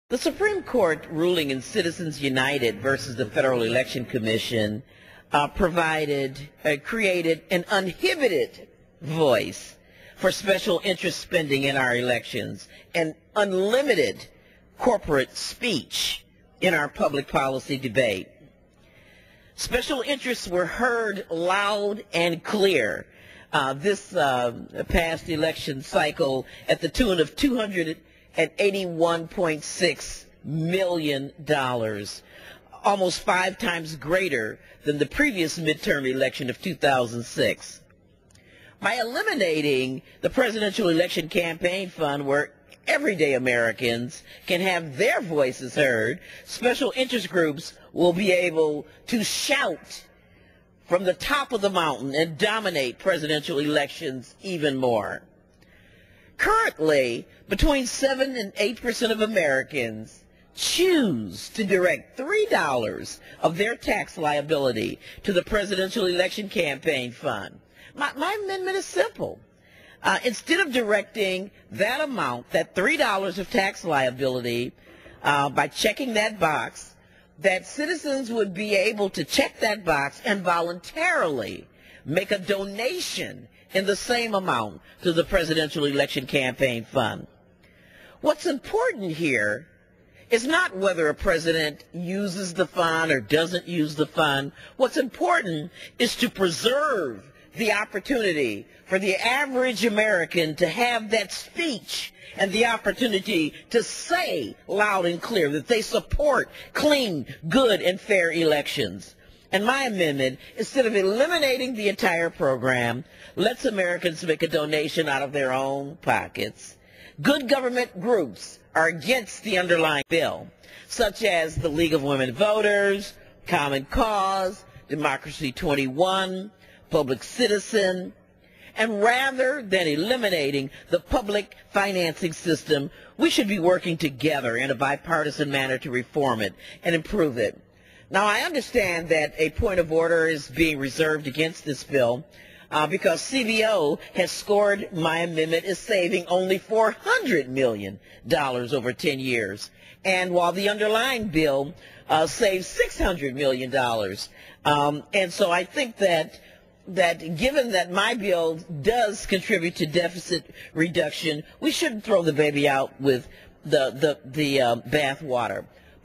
The Supreme Court ruling in Citizens United versus the Federal Election Commission created an uninhibited voice for special interest spending in our elections and unlimited corporate speech in our public policy debate. Special interests were heard loud and clear this past election cycle at the tune of $281.6 million, almost 5 times greater than the previous midterm election of 2006. By eliminating the Presidential Election Campaign Fund, where everyday Americans can have their voices heard, special interest groups will be able to shout from the top of the mountain and dominate presidential elections even more. Currently, between 7 and 8% of Americans choose to direct $3 of their tax liability to the Presidential Election Campaign Fund. My amendment is simple. Instead of directing that amount, that $3 of tax liability, by checking that box, that citizens would be able to check that box and voluntarily make a donation in the same amount to the Presidential Election Campaign Fund. What's important here is not whether a president uses the fund or doesn't use the fund. What's important is to preserve the opportunity for the average American to have that speech and the opportunity to say loud and clear that they support clean, good, and fair elections. And my amendment, instead of eliminating the entire program, lets Americans make a donation out of their own pockets. Good government groups are against the underlying bill, such as the League of Women Voters, Common Cause, Democracy 21, Public Citizen, and rather than eliminating the public financing system, we should be working together in a bipartisan manner to reform it and improve it. Now, I understand that a point of order is being reserved against this bill because CBO has scored my amendment as saving only $400 million over 10 years. And while the underlying bill saves $600 million. And so I think that given that my bill does contribute to deficit reduction, we shouldn't throw the baby out with the bath water.